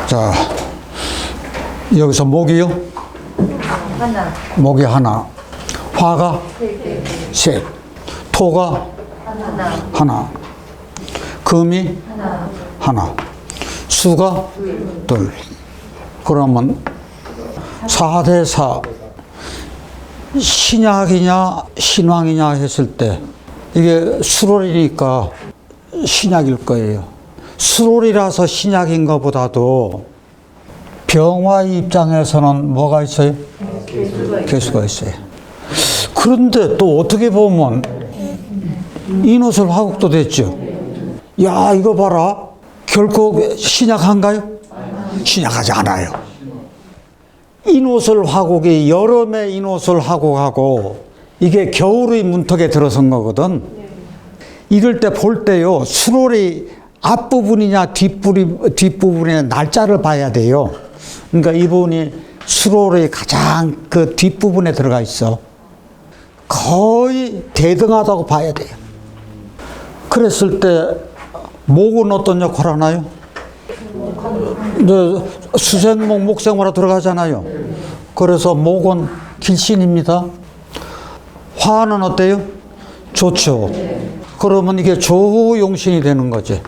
자, 여기서 목이요? 하나. 목이 하나. 화가? 셋. 토가? 하나. 금이? 하나. 수가? 둘. 그러면 4대 4. 신약이냐 신왕이냐 했을 때 이게 수롤이니까 신약일 거예요. 수롤이라서 신약인 것보다도 병화 입장에서는 뭐가 있어요? 개수가 있어요. 그런데 또 어떻게 보면 인호설 화국도 됐죠. 야, 이거 봐라. 결코 신약한가요? 신약하지 않아요. 인호설 화국이 여름의 인호설 화국하고 이게 겨울의 문턱에 들어선 거거든. 이럴 때 볼 때요, 수롤이 앞부분이냐 뒷부분이냐 날짜를 봐야 돼요. 그러니까 이분이 수롤의 가장 그 뒷부분에 들어가 있어. 거의 대등하다고 봐야 돼요. 그랬을 때 목은 어떤 역할을 하나요? 수생목, 목생모라 들어가잖아요. 그래서 목은 길신입니다. 화는 어때요? 좋죠. 그러면 이게 조우용신이 되는 거지.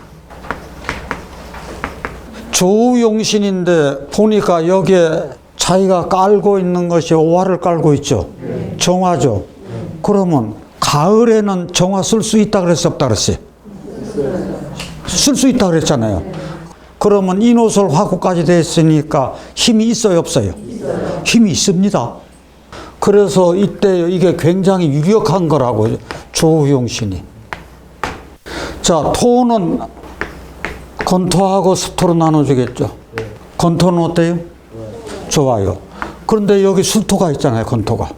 조우용신인데 보니까 여기에 자기가 깔고 있는 것이 오화를 깔고 있죠. 정화죠. 그러면 가을에는 정화 쓸 수 있다 그랬어, 없다 그랬어요? 쓸 수 있다 그랬잖아요. 그러면 인호설 화구까지 됐으니까 힘이 있어요, 없어요? 힘이 있습니다. 그래서 이때 이게 굉장히 유력한 거라고, 조우용신이. 자, 토는 건토하고 습토로 나눠주겠죠. 건토는 어때요? 좋아요. 그런데 여기 술토가 있잖아요, 건토가.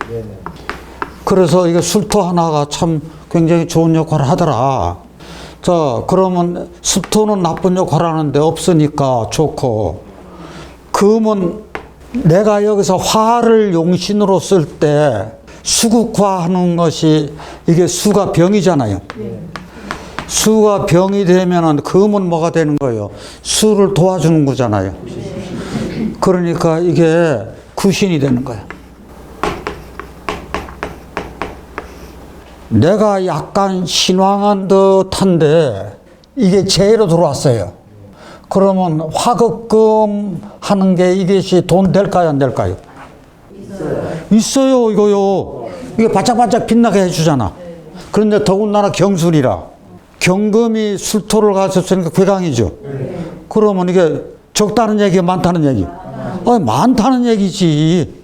그래서 이게 술토 하나가 참 굉장히 좋은 역할을 하더라. 자, 그러면 습토는 나쁜 역할을 하는데 없으니까 좋고, 금은 내가 여기서 화를 용신으로 쓸 때 수국화하는 것이 이게 수가 병이잖아요. 수가 병이 되면은 금은 뭐가 되는 거예요? 수를 도와주는 거잖아요. 그러니까 이게 구신이 되는 거예요. 내가 약간 신왕한 듯한데 이게 재로 들어왔어요. 그러면 화급금 하는 게 이것이 돈 될까요, 안 될까요? 있어요, 이거요. 이게 바짝바짝 빛나게 해주잖아. 그런데 더군다나 경술이라. 경금이 술토를 가졌으니까 괴강이죠. 그러면 이게 적다는 얘기가 많다는 얘기. 많다는 얘기지.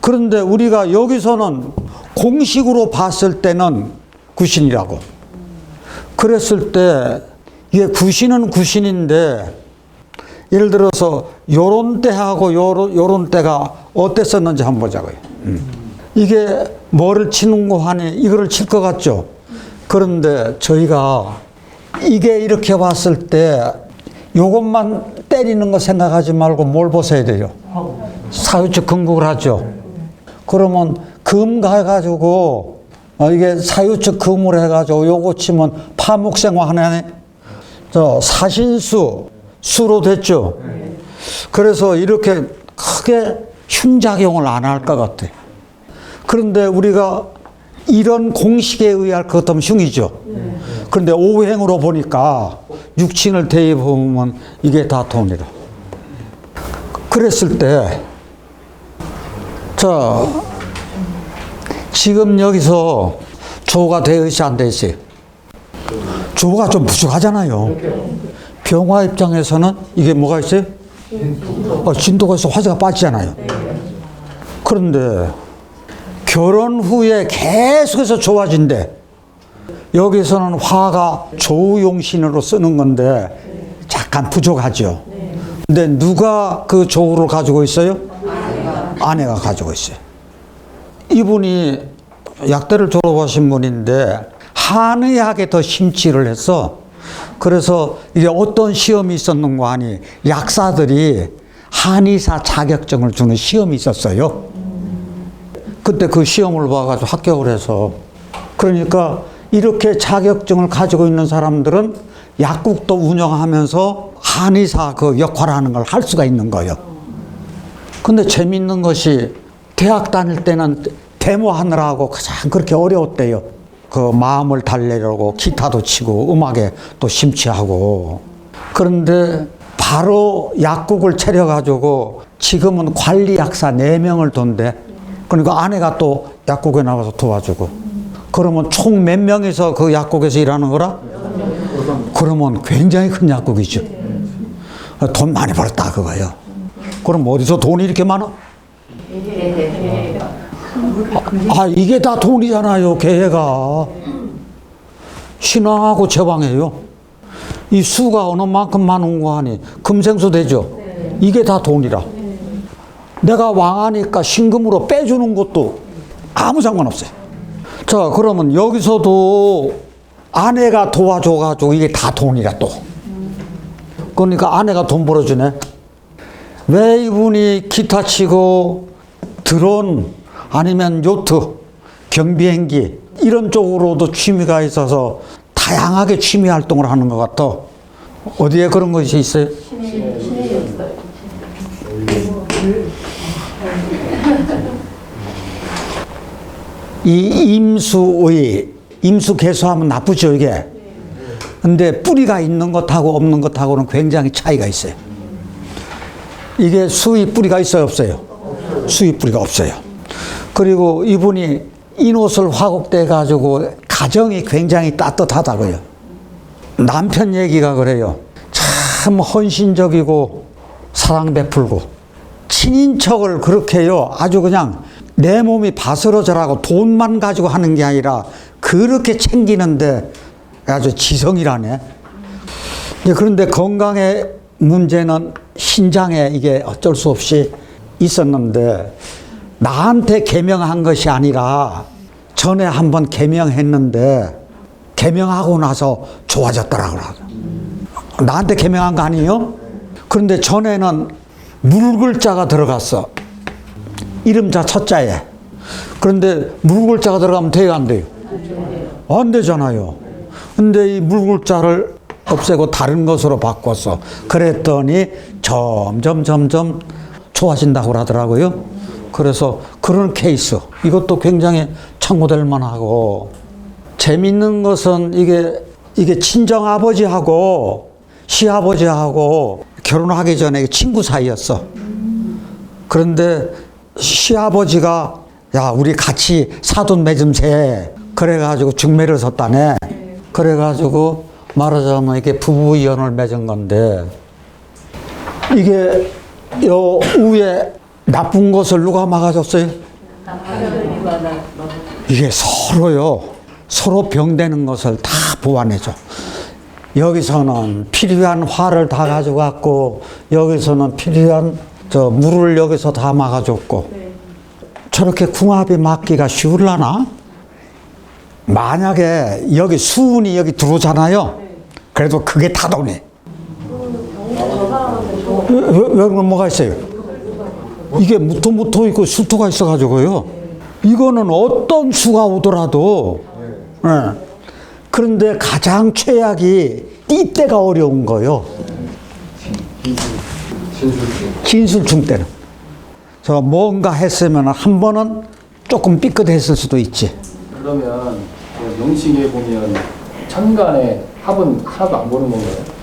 그런데 우리가 여기서는 공식으로 봤을 때는 구신이라고. 그랬을 때 이게 구신은 구신인데 예를 들어서 요런 때하고 요런 때가 어땠었는지 한번 보자고요. 이게 뭐를 치는 거 하니 이거를 칠 것 같죠. 그런데 저희가 이게 이렇게 봤을 때 요것만 때리는 거 생각하지 말고 뭘 보셔야 돼요? 사유축 근국을 하죠. 그러면 금 가가지고 이게 사유축 금을 해가지고 요거 치면 파목생화 하나네. 저 사신수 수로 됐죠. 그래서 이렇게 크게 흉작용을 안 할 것 같아. 그런데 우리가 이런 공식에 의할 것 같으면 흉이죠. 그런데 오행으로 보니까 육친을 대입하면 이게 다 돈이라. 그랬을 때, 자, 지금 여기서 조가 되어 있어, 안 되어 있어요? 조가 좀 부족하잖아요. 병화 입장에서는 이게 뭐가 있어요? 진도가 있어 화제가 빠지잖아요. 그런데 결혼 후에 계속해서 좋아진대. 여기서는 화가 조우용신으로 쓰는 건데 약간 부족하죠. 근데 누가 그 조우를 가지고 있어요? 아내가 가지고 있어요. 이분이 약대를 졸업하신 분인데 한의학에 더 심취를 해서, 그래서 이게 어떤 시험이 있었는가 하니 약사들이 한의사 자격증을 주는 시험이 있었어요. 그때 그 시험을 봐가지고 합격을 해서, 그러니까 이렇게 자격증을 가지고 있는 사람들은 약국도 운영하면서 한의사 그 역할하는 걸 할 수가 있는 거예요. 근데 재밌는 것이 대학 다닐 때는 데모하느라고 가장 그렇게 어려웠대요. 그 마음을 달래려고 기타도 치고 음악에 또 심취하고. 그런데 바로 약국을 차려가지고 지금은 관리약사 4명을 둔대. 그러니까 아내가 또 약국에 나가서 도와주고. 그러면 총 몇 명이서 그 약국에서 일하는 거라? 그러면 굉장히 큰 약국이죠. 돈 많이 벌었다 그거예요. 그럼 어디서 돈이 이렇게 많아? 이게 다 돈이잖아요. 개가 신앙하고 제왕이에요. 이 수가 어느 만큼 많은 거 하니 금생수 되죠. 이게 다 돈이라. 내가 왕하니까 신금으로 빼주는 것도 아무 상관없어요. 자, 그러면 여기서도 아내가 도와줘가지고 이게 다 돈이라 또. 그러니까 아내가 돈 벌어주네. 왜 이분이 기타 치고 드론 아니면 요트, 경비행기 이런 쪽으로도 취미가 있어서 다양하게 취미 활동을 하는 것 같아. 어디에 그런 것이 있어요? 이 임수 개수하면 나쁘죠 이게. 근데 뿌리가 있는 것하고 없는 것하고는 굉장히 차이가 있어요. 이게 수의 뿌리가 있어요 없어요? 수의 뿌리가 없어요. 그리고 이분이 인옷을 화곡돼 가지고 가정이 굉장히 따뜻하다고요. 남편 얘기가 그래요. 참 헌신적이고 사랑 베풀고 친인척을 그렇게요 아주 그냥 내 몸이 바스러져라고 돈만 가지고 하는 게 아니라 그렇게 챙기는데 아주 지성이라네. 그런데 건강의 문제는 신장에 이게 어쩔 수 없이 있었는데 나한테 개명한 것이 아니라 전에 한번 개명했는데 개명하고 나서 좋아졌더라고요. 나한테 개명한 거 아니에요? 그런데 전에는 물글자가 들어갔어. 이름자 첫자에. 그런데 물글자가 들어가면 돼요 안 돼요? 안 되잖아요. 근데 이 물글자를 없애고 다른 것으로 바꿨어. 그랬더니 점점 좋아진다고 하더라고요. 그래서 그런 케이스 이것도 굉장히 참고될 만하고 재밌는 것은 이게 친정아버지하고 시아버지하고 결혼하기 전에 친구 사이였어. 그런데 시아버지가 야 우리 같이 사돈 맺음세 그래가지고 중매를 섰다네. 그래가지고 말하자면 이게 부부이혼을 맺은 건데 이게 요 위에 나쁜 것을 누가 막아줬어요? 이게 서로 병되는 것을 다 보완해줘. 여기서는 필요한 화를 다 가져갔고 여기서는 필요한 물을 여기서 다 막아줬고 저렇게 궁합이 맞기가 쉬울라나? 만약에 여기 수운이 여기 들어오잖아요. 그래도 그게 다 돈이. 왜 뭐가 있어요? 이게 무토 있고 수토가 있어가지고요. 이거는 어떤 수가 오더라도 그런데 가장 최악이 띠때가 어려운 거요. 진술충 때는. 뭔가 했으면 한 번은 조금 삐끗했을 수도 있지. 그러면 명칭에 보면 천간에 합은 하나도 안 보는 건가요?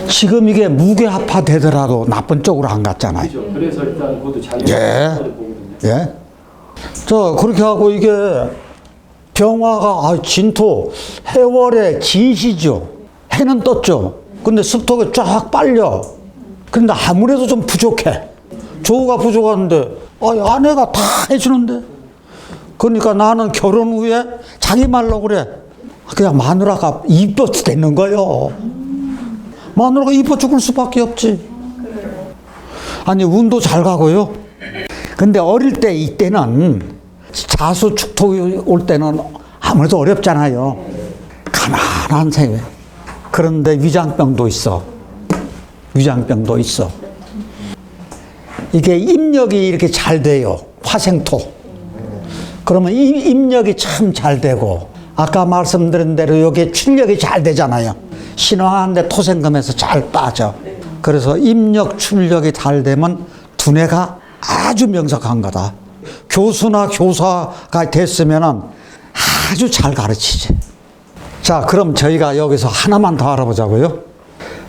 지금 이게 무게합화 되더라도 나쁜 쪽으로 안 갔잖아요. 그렇죠. 그래서 일단 그것도 잘 보거든요. 예. 그렇게 하고 이게 병화가 진토 해월의 진시죠. 해는 떴죠. 근데 습토가 쫙 빨려. 근데 아무래도 좀 부족해. 조우가 부족한데 아내가 다 해주는데. 그러니까 나는 결혼 후에 자기 말로 그래. 그냥 마누라가 이뻐 되는 거요. 마누라가 이뻐 죽을 수밖에 없지. 아니 운도 잘 가고요. 근데 어릴 때 이때는 자수 축토 올 때는 아무래도 어렵잖아요. 가난한 생활. 그런데 위장병도 있어. 이게 입력이 이렇게 잘 돼요. 화생토. 그러면 입력이 참 잘 되고 아까 말씀드린 대로 여기 출력이 잘 되잖아요. 신앙하는데 토생금에서 잘 빠져. 그래서 입력, 출력이 잘 되면 두뇌가 아주 명석한 거다. 교수나 교사가 됐으면은 아주 잘 가르치지. 자, 그럼 저희가 여기서 하나만 더 알아보자고요.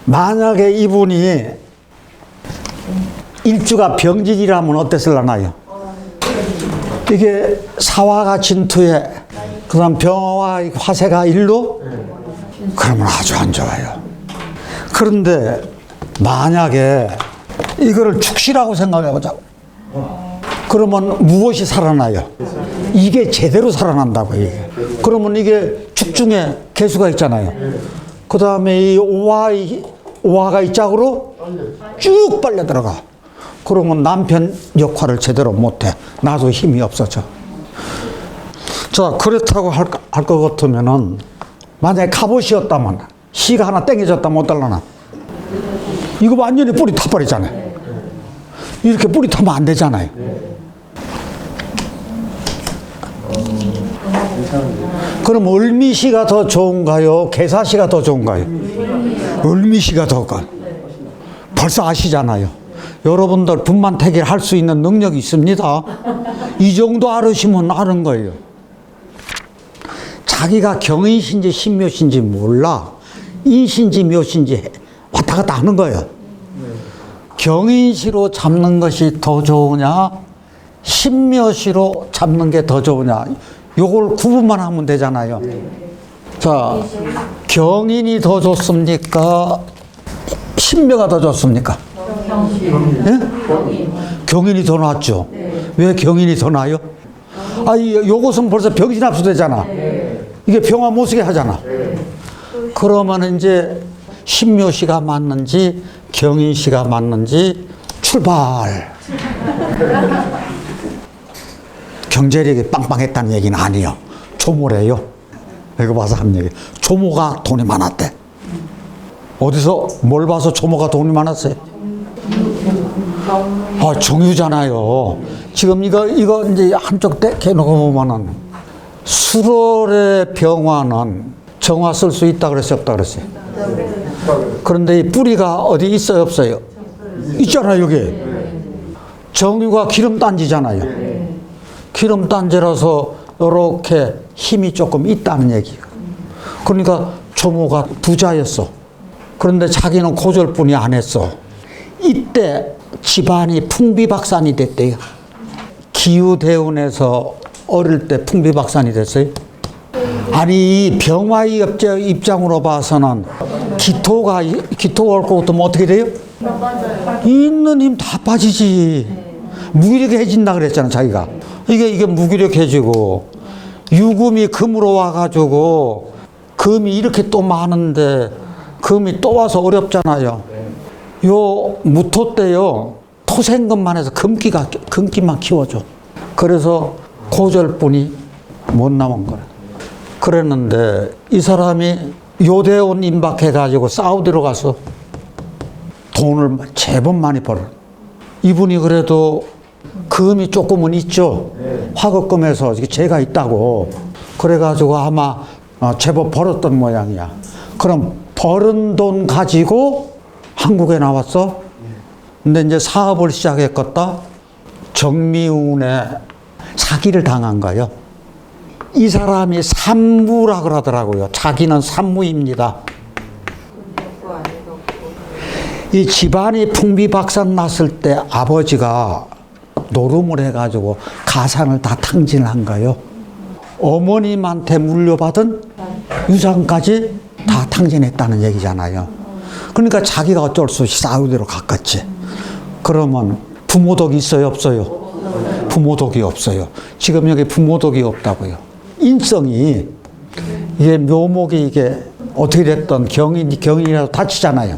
만약에 이분이 일주가 병진이라면 어땠을라나요? 이게 사화가 진투에 그다음 병화와 화세가 일로? 그러면 아주 안 좋아요. 그런데 만약에 이거를 축시라고 생각해 보자고. 그러면 무엇이 살아나요? 이게 제대로 살아난다고 이게. 그러면 이게 축 중에 개수가 있잖아요. 그 다음에 이 오화가 이 짝으로 쭉 빨려 들어가. 그러면 남편 역할을 제대로 못해. 나도 힘이 없어져. 자, 그렇다고 할 것 같으면은 만약에 갑옷이었다면 시가 하나 땡겨졌다면 어떨라나? 이거 완전히 뿌리 타버리잖아요. 이렇게 뿌리 타면 안 되잖아요. 그럼 을미시가 더 좋은가요? 개사시가 더 좋은가요? 을미시가 더 좋을까요? 벌써 아시잖아요. 여러분들 분만태기를 할 수 있는 능력이 있습니다. 이 정도 알으시면 아는 거예요. 자기가 경인신지 신묘신지 몰라. 인신지 묘신지 왔다 갔다 하는 거예요. 경인시로 잡는 것이 더 좋으냐, 신묘시로 잡는 게 더 좋으냐, 요걸 구분만 하면 되잖아요. 자, 경인이 더 좋습니까? 신묘가 더 좋습니까? 예? 경인이 더 낫죠. 왜 경인이 더 나아요? 아, 요것은 벌써 병신합수되잖아. 이게 병화 못 쓰게 하잖아. 그러면 이제 신묘시가 맞는지 경인시가 맞는지 출발. 경제력이 빵빵했다는 얘기는 아니에요. 조모래요. 이거 봐서 한 얘기. 조모가 돈이 많았대. 어디서 뭘 봐서 조모가 돈이 많았어요? 아, 정유잖아요. 지금 이거 이제 한쪽 때 해놓고 보면은 수월의 병화는 정화 쓸 수 있다 그랬어요, 없다 그랬어요? 그런데 이 뿌리가 어디 있어요, 없어요? 있잖아요, 여기. 정유가 기름단지잖아요. 기름단지라서 이렇게 힘이 조금 있다는 얘기예요. 그러니까 조모가 부자였어. 그런데 자기는 고절뿐이 안 했어. 이때 집안이 풍비박산이 됐대요. 기후대운에서 어릴 때 풍비박산이 됐어요. 아니, 이 병화의 입장으로 봐서는 기토가 올 것 같으면 어떻게 돼요? 있는 힘 다 빠지지. 무기력해진다 그랬잖아, 자기가. 이게 무기력해지고, 유금이 금으로 와가지고, 금이 이렇게 또 많은데, 금이 또 와서 어렵잖아요. 요 무토 때요, 토생금만 해서 금기만 키워줘. 그래서 고절뿐이 못 남은 거라. 그랬는데 이 사람이 요대원 임박해가지고 사우디로 가서 돈을 제법 많이 벌어. 이분이 그래도 금이 조금은 있죠. 화급금에서 재가 있다고. 그래가지고 아마 제법 벌었던 모양이야. 그럼 벌은 돈 가지고 한국에 나왔어. 근데 이제 사업을 시작했겠다. 정미운에 사기를 당한 거예요. 이 사람이 산무라 그러더라고요. 자기는 산무입니다. 이 집안이 풍비박산 났을 때 아버지가 노름을 해가지고 가산을 다 탕진한 거예요. 어머님한테 물려받은 유산까지 다 탕진했다는 얘기잖아요. 그러니까 자기가 어쩔 수 없이 사우디로 갔겠지. 그러면 부모덕이 있어요, 없어요? 부모덕이 없어요. 지금 여기 부모덕이 없다고요. 인성이 이게 묘목이 이게 어떻게 됐든 경인이라도 다치잖아요.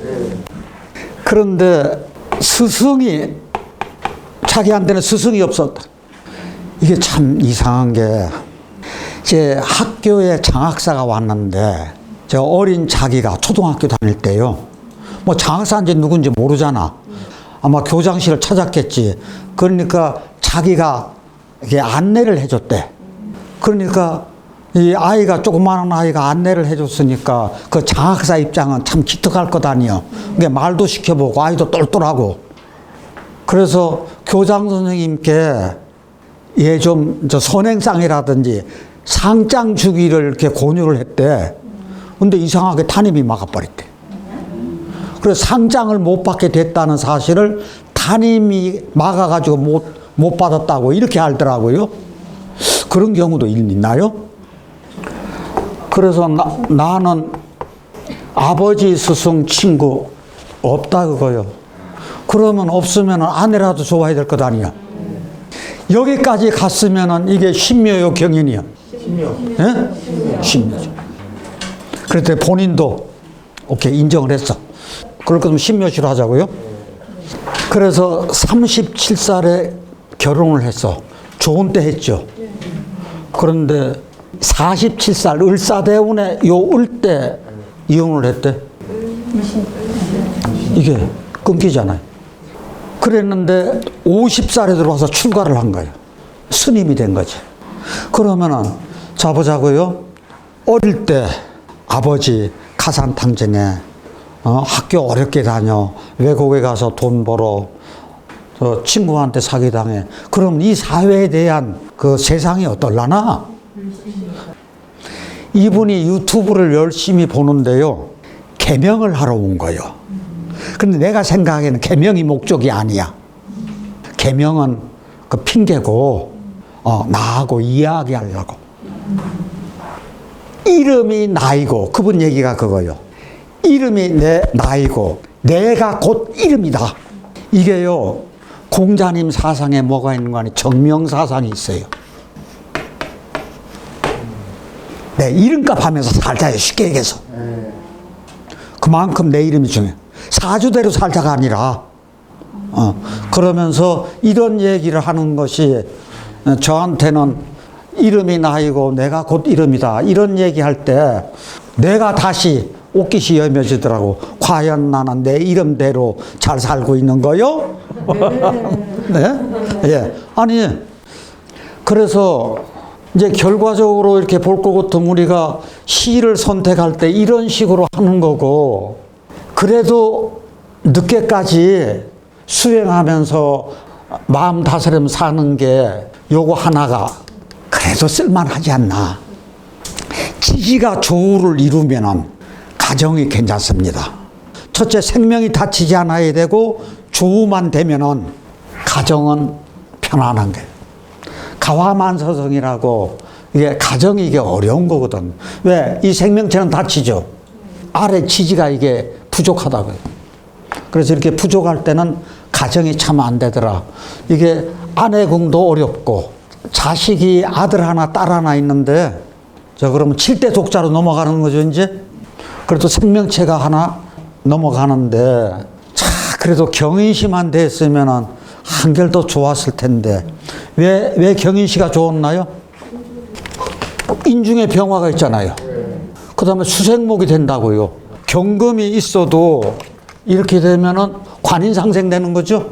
그런데 스승이 자기한테는 스승이 없었다. 이게 참 이상한 게 제 학교에 장학사가 왔는데 저 어린 자기가 초등학교 다닐 때요. 뭐 장학사인지 누군지 모르잖아. 아마 교장실을 찾았겠지. 그러니까 자기가 이게 안내를 해줬대. 그러니까 이 아이가, 조그마한 아이가 안내를 해줬으니까 그 장학사 입장은 참 기특할 것 아니요. 그게 말도 시켜보고 아이도 똘똘하고. 그래서 교장 선생님께 얘 좀 선행상이라든지 상장 주기를 이렇게 권유를 했대. 근데 이상하게 담임이 막아버렸대. 그래서 상장을 못 받게 됐다는 사실을 담임이 막아가지고 못 받았다고 이렇게 알더라고요. 그런 경우도 있나요? 그래서 나는 아버지 스승 친구 없다 그거요. 그러면 없으면 아내라도 좋아야 될 것 아니야. 여기까지 갔으면 이게 신묘요 경인이야. 신묘. 예? 신묘죠. 그랬더니 본인도 오케이 인정을 했어. 그럴 거면 신묘시로 하자고요. 그래서 37살에 결혼을 했어. 좋은 때 했죠. 그런데 47살 을사대운에 요 을 때 이혼을 했대. 이게 끊기잖아요. 그랬는데 50살에 들어와서 출가를 한 거예요. 스님이 된 거지. 그러면은 자보자고요. 어릴 때 아버지 가산탕정에 학교 어렵게 다녀, 외국에 가서 돈 벌어, 친구한테 사기당해. 그럼 이 사회에 대한 그 세상이 어떨라나? 이분이 유튜브를 열심히 보는데요. 개명을 하러 온 거예요. 근데 내가 생각하기에는 개명이 목적이 아니야. 개명은 그 핑계고, 나하고 이야기하려고. 이름이 나이고, 그분 얘기가 그거요. 이름이 내 나이고, 내가 곧 이름이다. 이게요, 공자님 사상에 뭐가 있는 거 아니? 정명사상이 있어요. 내 이름값 하면서 살자요, 쉽게 얘기해서. 그만큼 내 이름이 중요해. 사주대로 살자가 아니라, 그러면서 이런 얘기를 하는 것이 저한테는 이름이 나이고 내가 곧 이름이다. 이런 얘기할 때 내가 다시 옷깃이 여며지더라고. 과연 나는 내 이름대로 잘 살고 있는 거요? 네? 예. 아니, 그래서 이제 결과적으로 이렇게 볼 것 같으면 우리가 시를 선택할 때 이런 식으로 하는 거고, 그래도 늦게까지 수행하면서 마음 다스리며 사는 게 요거 하나가 그래도 쓸만하지 않나. 지지가 조우를 이루면은 가정이 괜찮습니다. 첫째, 생명이 다치지 않아야 되고 조우만 되면은 가정은 편안한 거예요. 가화만서성이라고 이게 가정이 이게 어려운 거거든. 왜? 이 생명체는 다치죠. 아래 지지가 이게 부족하다고요. 그래서 이렇게 부족할 때는 가정이 참 안 되더라. 이게 아내궁도 어렵고 자식이 아들 하나 딸 하나 있는데 자 그러면 7대 독자로 넘어가는 거죠 이제. 그래도 생명체가 하나 넘어가는데 자 그래도 경인시만 됐으면은 한결 더 좋았을 텐데 왜 경인시가 좋았나요? 인중에 병화가 있잖아요. 그 다음에 수생목이 된다고요. 경금이 있어도 이렇게 되면은 관인상생되는 거죠.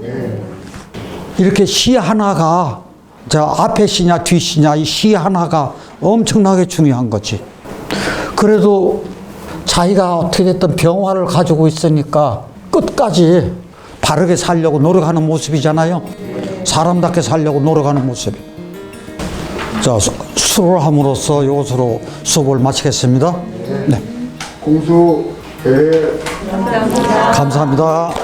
이렇게 시 하나가 자 앞에 시냐 뒤 시냐 이 시 하나가 엄청나게 중요한 거지. 그래도 자기가 어떻게 됐든 병화를 가지고 있으니까 끝까지 바르게 살려고 노력하는 모습이잖아요. 사람답게 살려고 노력하는 모습. 자 수를 함으로써 이것으로 수업을 마치겠습니다. 네. 공수 대회 감사합니다.